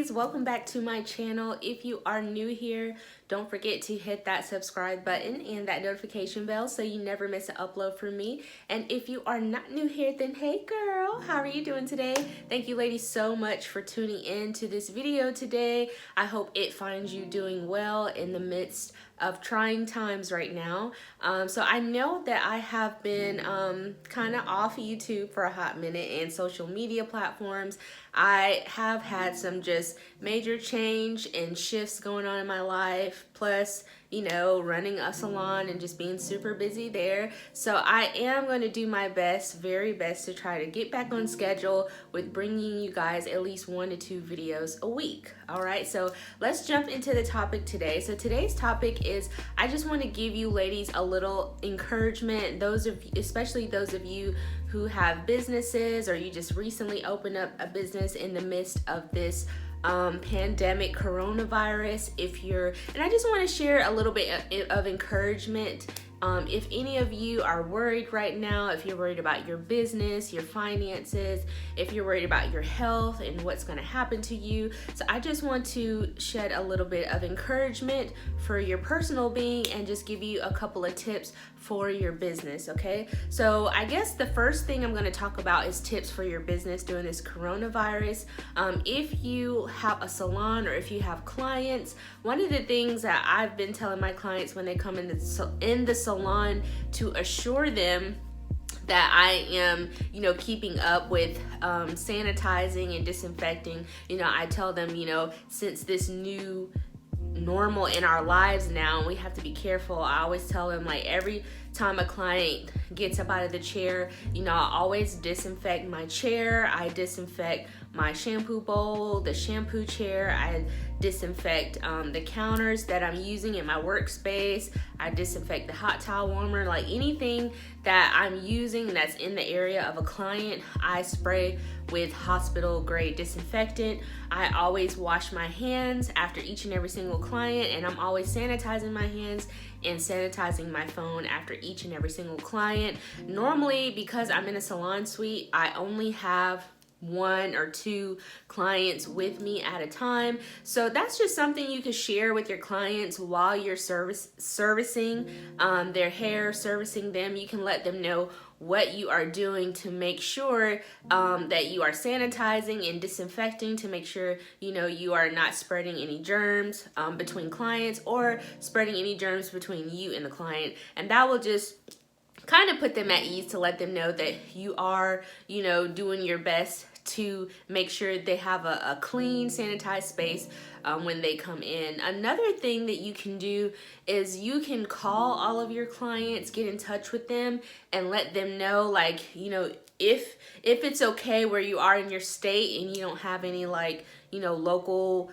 ladies, welcome back to my channel. If you are new here, don't forget to hit that subscribe button and that notification bell so you never miss an upload from me. And if you are not new here, then hey girl, how are you doing today? Thank you ladies so much for tuning in to this video today. I hope it finds you doing well in the midst of trying times right now. So I know that I have been kind of off YouTube for a hot minute and social media platforms. I have had some just major change and shifts going on in my life, plus, you know, running a salon and just being super busy there. So I am going to do my best, very best, to try to get back on schedule with bringing you guys at least 1 to 2 videos a week. All right, so let's jump into the topic today. So today's topic is, I just want to give you ladies a little encouragement, especially those of you who have businesses or you just recently opened up a business in the midst of this pandemic coronavirus. And I just want to share a little bit of encouragement. If any of you are worried right now, if you're worried about your business, your finances, if you're worried about your health and what's going to happen to you. So I just want to shed a little bit of encouragement for your personal being and just give you a couple of tips for your business, okay? So I guess the first thing I'm going to talk about is tips for your business during this coronavirus. If you have a salon or if you have clients, one of the things that I've been telling my clients when they come in the salon to assure them that I am, keeping up with sanitizing and disinfecting. I tell them, since this new normal in our lives now, we have to be careful. I always tell them, like, every time a client gets up out of the chair, I always disinfect my chair. I disinfect my shampoo bowl, the shampoo chair. I disinfect the counters that I'm using in my workspace. I disinfect the hot towel warmer. Like anything that I'm using that's in the area of a client, I spray with hospital grade disinfectant. I always wash my hands after each and every single client, and I'm always sanitizing my hands and sanitizing my phone after each and every single client. Normally, because I'm in a salon suite, I only have 1 or 2 clients with me at a time. So that's just something you can share with your clients while you're servicing their hair, servicing them. You can let them know what you are doing to make sure that you are sanitizing and disinfecting, to make sure you are not spreading any germs between clients or spreading any germs between you and the client. And that will just kind of put them at ease, to let them know that you are doing your best to make sure they have a clean, sanitized space when they come in. Another thing that you can do is you can call all of your clients, get in touch with them, and let them know, like, if it's okay where you are in your state and you don't have any local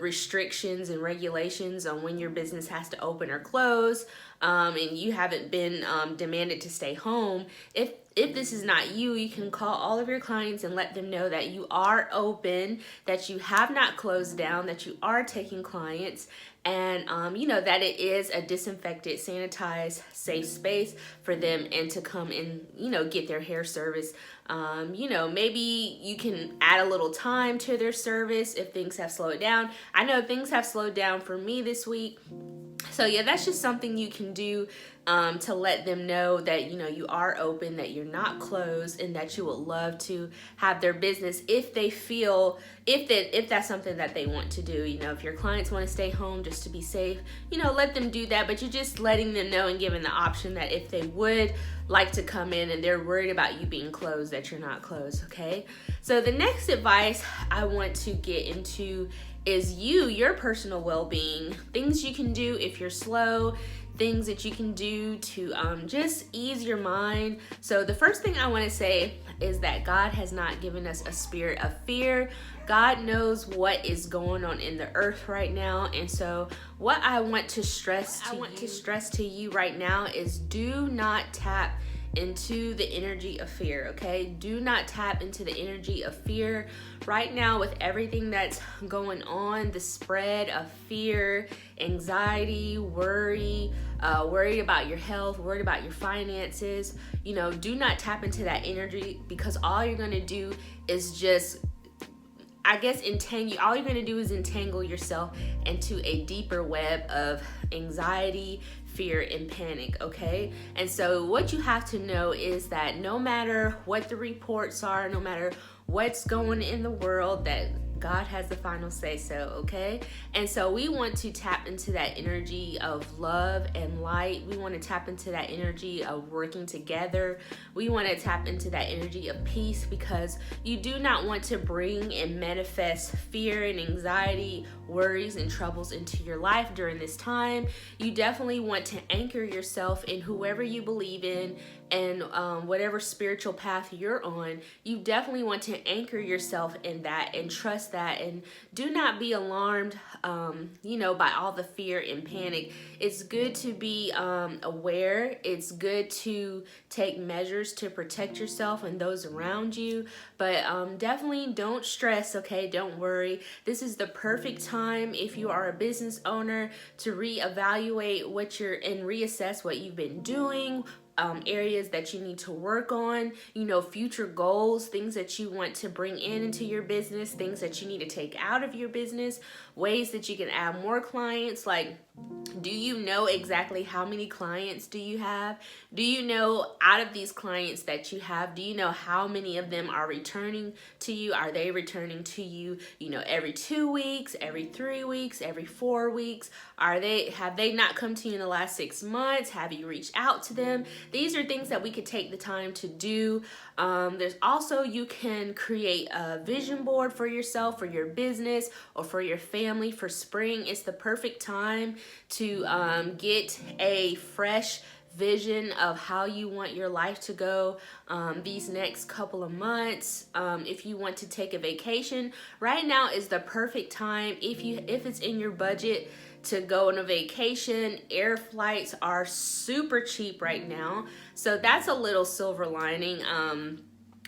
restrictions and regulations on when your business has to open or close, and you haven't been demanded to stay home. If this is not you, you can call all of your clients and let them know that you are open, that you have not closed down, that you are taking clients, and that it is a disinfected, sanitized, safe space for them and to come and get their hair service. Maybe you can add a little time to their service if things have slowed down. I know things have slowed down for me this week. So yeah, that's just something you can do to let them know that you are open, that you're not closed, and that you would love to have their business if they feel, if that's something that they want to do. If your clients want to stay home just to be safe, let them do that. But you're just letting them know and giving the option that if they would like to come in and they're worried about you being closed, that you're not closed, okay? So the next advice I want to get into is your personal well-being. Things you can do if you're slow, things that you can do to just ease your mind. So the first thing I want to say is that God has not given us a spirit of fear. God knows what is going on in the earth right now. And so what I want to stress to you right now is, do not tap into the energy of fear, okay? Do not tap into the energy of fear right now. With everything that's going on, the spread of fear, anxiety, worry about your health, worried about your finances, do not tap into that energy, because all you're going to do is just I guess all you're going to do is entangle yourself into a deeper web of anxiety, fear, and panic, okay? And so what you have to know is that no matter what the reports are, no matter what's going in the world, that God has the final say so, okay? And so we want to tap into that energy of love and light. We want to tap into that energy of working together. We want to tap into that energy of peace, because you do not want to bring and manifest fear and anxiety, worries and troubles into your life during this time. You definitely want to anchor yourself in whoever you believe in, and whatever spiritual path you're on. You definitely want to anchor yourself in that and trust that, and do not be alarmed by all the fear and panic. It's good to be aware. It's good to take measures to protect yourself and those around you, but definitely don't stress, okay? Don't worry. This is the perfect time, if you are a business owner, to reevaluate and reassess what you've been doing, areas that you need to work on, future goals, things that you want to bring into your business, things that you need to take out of your business, ways that you can add more clients. Like, do you know exactly how many clients do you have? Do you know, out of these clients that you have, do you know how many of them are returning to you? Are they returning to you, every 2 weeks, every 3 weeks, every 4 weeks? Have they not come to you in the last 6 months? Have you reached out to them? These are things that we could take the time to do. There's also, you can create a vision board for yourself, for your business, or for your family for spring. It's the perfect time to get a fresh vision of how you want your life to go these next couple of months. If you want to take a vacation, right now is the perfect time. If it's in your budget to go on a vacation, air flights are super cheap right now, so that's a little silver lining.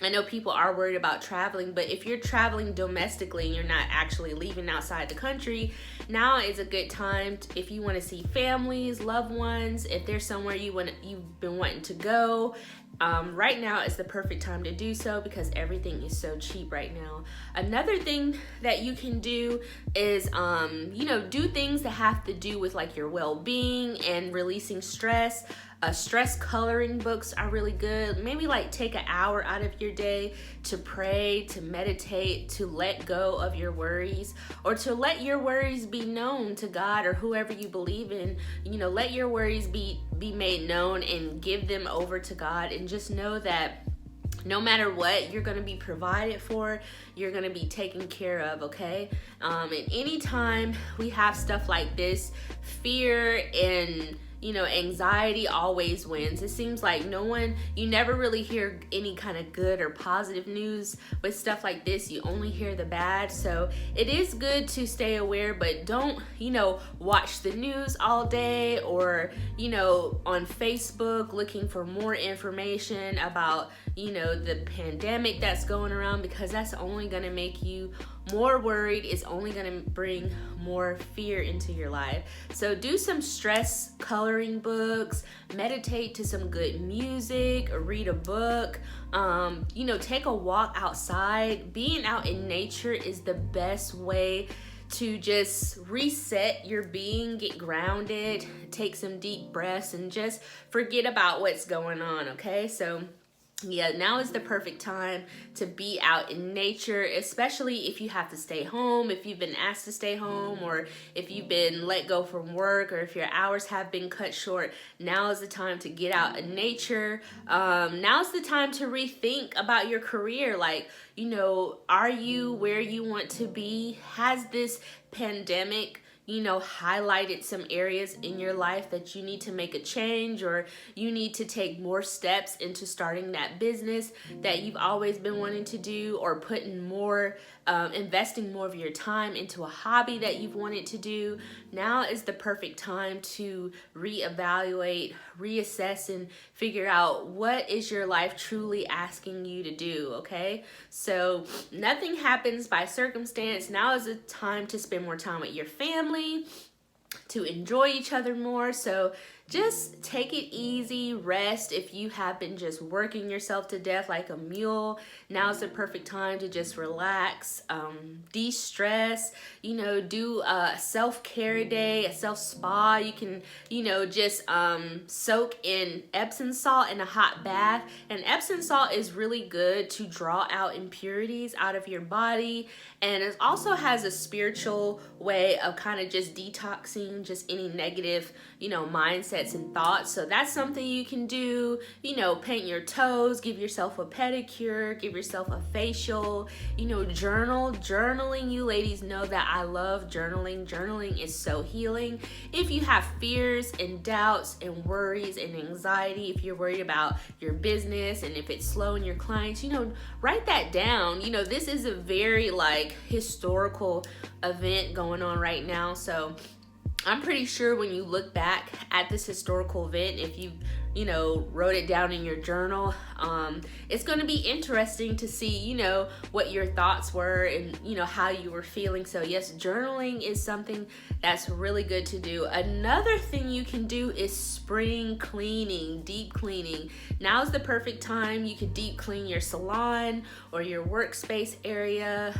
I know people are worried about traveling, but if you're traveling domestically and you're not actually leaving outside the country, now is a good time if you want to see families, loved ones, if there's somewhere you've been wanting to go. Right now is the perfect time to do so, because everything is so cheap right now. Another thing that you can do is, do things that have to do with like your well-being and releasing stress. Stress coloring books are really good. Maybe like take an hour out of your day to pray, to meditate, to let go of your worries, or to let your worries be known to God or whoever you believe in. Let your worries be made known and give them over to God, and just know that no matter what, you're going to be provided for, you're going to be taken care of, okay? And anytime we have stuff like this, fear and anxiety always wins. It seems like you never really hear any kind of good or positive news with stuff like this. You only hear the bad. So it is good to stay aware, but don't, watch the news all day, or, on Facebook looking for more information about, the pandemic that's going around, because that's only going to make you more worried. It's only going to bring more fear into your life. So do some stress coloring books, meditate to some good music, read a book, take a walk outside. Being out in nature is the best way to just reset your being, get grounded, take some deep breaths, and just forget about what's going on, okay? So yeah, now is the perfect time to be out in nature, especially if you have to stay home, if you've been asked to stay home, or if you've been let go from work, or if your hours have been cut short. Now is the time to get out in nature. Now is the time to rethink about your career. Like, are you where you want to be? Has this pandemic highlighted some areas in your life that you need to make a change, or you need to take more steps into starting that business that you've always been wanting to do, or investing more of your time into a hobby that you've wanted to do? Now is the perfect time to reevaluate, reassess, and figure out what is your life truly asking you to do, okay? So nothing happens by circumstance. Now is the time to spend more time with your family, to enjoy each other more. So just take it easy, rest. If you have been just working yourself to death like a mule, now's the perfect time to just relax, de-stress, do a self-care day, a self-spa. You can, just soak in Epsom salt in a hot bath. And Epsom salt is really good to draw out impurities out of your body. And it also has a spiritual way of kind of just detoxing just any negative, mindsets and thoughts. So that's something you can do. Paint your toes, give yourself a pedicure, give yourself a facial, journal. Journaling, you ladies know that I love journaling. Journaling is so healing. If you have fears and doubts and worries and anxiety, if you're worried about your business and if it's slowing your clients, write that down. This is a very historical event going on right now. So I'm pretty sure when you look back at this historical event, if you wrote it down in your journal, it's going to be interesting to see, what your thoughts were and, how you were feeling. So yes, journaling is something that's really good to do. Another thing you can do is spring cleaning, deep cleaning. Now is the perfect time. You could deep clean your salon or your workspace area.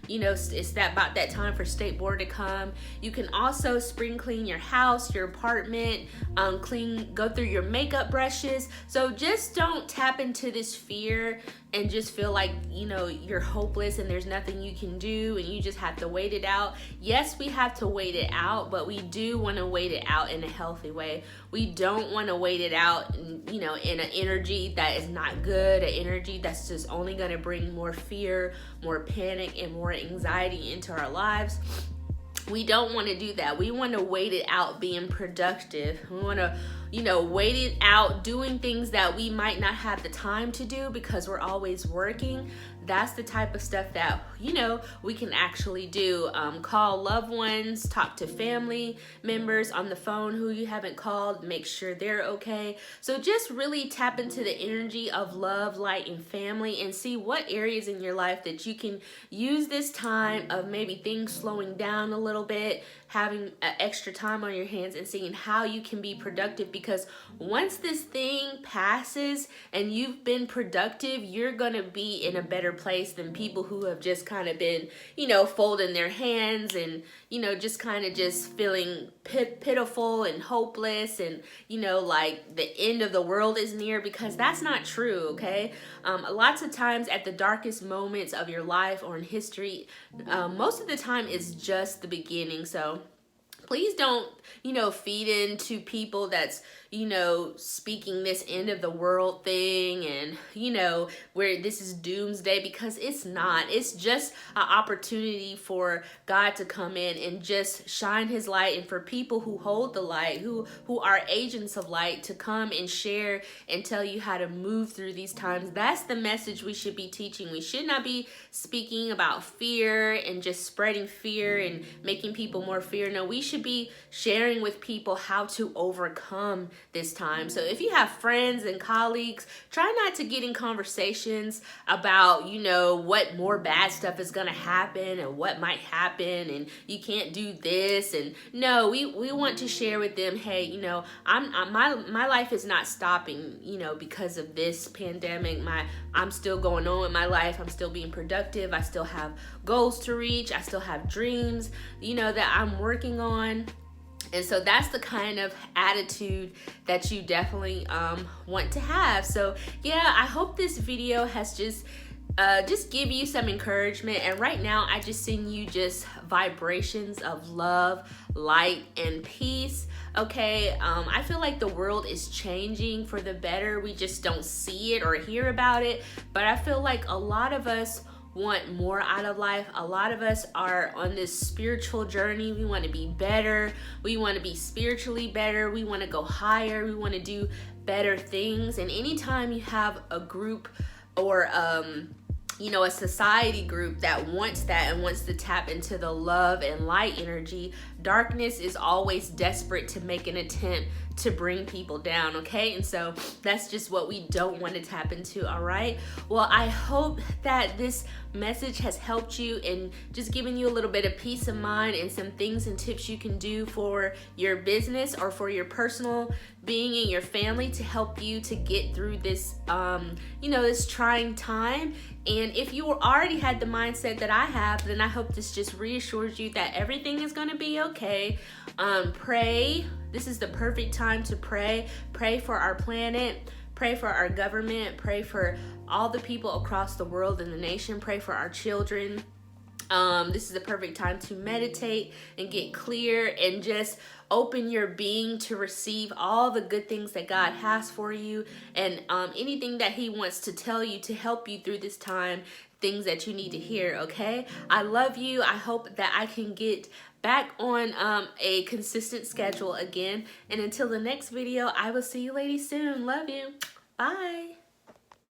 It's about that time for state board to come. You can also spring clean your house, your apartment, go through your makeup brushes. So just don't tap into this fear and just feel like, you're hopeless and there's nothing you can do and you just have to wait it out. Yes, we have to wait it out, but we do want to wait it out in a healthy way. We don't want to wait it out, in an energy that is not good, an energy that's just only going to bring more fear, more panic, and more anxiety into our lives. We don't want to do that. We want to wait it out being productive. We want to, wait it out doing things that we might not have the time to do because we're always working. That's the type of stuff that, we can actually do. Call loved ones, talk to family members on the phone who you haven't called, make sure they're okay. So just really tap into the energy of love, light, and family and see what areas in your life that you can use this time of maybe things slowing down a little bit, having extra time on your hands and seeing how you can be productive. Because once this thing passes and you've been productive, you're going to be in a better place than people who have just kind of been, folding their hands and, just kind of just feeling pitiful and hopeless and, like the end of the world is near, because that's not true, okay? Lots of times at the darkest moments of your life or in history, most of the time is just the beginning. So please don't, feed into people that's, speaking this end of the world thing and, where this is doomsday, because it's not. It's just an opportunity for God to come in and just shine his light, and for people who hold the light, who are agents of light, to come and share and tell you how to move through these times. That's the message we should be teaching. We should not be speaking about fear and just spreading fear and making people more fear. No, we should be sharing with people how to overcome this time. So if you have friends and colleagues, try not to get in conversations about, what more bad stuff is going to happen and what might happen and you can't do this. And no, we want to share with them, hey, my life is not stopping, because of this pandemic. I'm still going on with my life. I'm still being productive. I still have goals to reach. I still have dreams, that I'm working on. And so that's the kind of attitude that you definitely want to have. So yeah, I hope this video has just give you some encouragement. And right now I just send you just vibrations of love, light, and peace. Okay, I feel like the world is changing for the better. We just don't see it or hear about it. But I feel like a lot of us want more out of life. A lot of us are on this spiritual journey. We want to be better. We want to be spiritually better. We want to go higher. We want to do better things. And anytime you have a group or a society group that wants that and wants to tap into the love and light energy, darkness is always desperate to make an attempt to bring people down, okay? And so that's just what we don't want to tap into, all right? Well, I hope that this message has helped you and just given you a little bit of peace of mind and some things and tips you can do for your business or for your personal being and your family to help you to get through this this trying time. And if you already had the mindset that I have, then I hope this just reassures you that everything is going to be okay. Pray. This is the perfect time to pray. Pray for our planet. Pray for our government. Pray for all the people across the world and the nation. Pray for our children. This is the perfect time to meditate and get clear and just open your being to receive all the good things that God has for you, and anything that He wants to tell you to help you through this time, things that you need to hear, okay? I love you. I hope that I can get back on a consistent schedule again. And until the next video, I will see you ladies soon. Love you. Bye.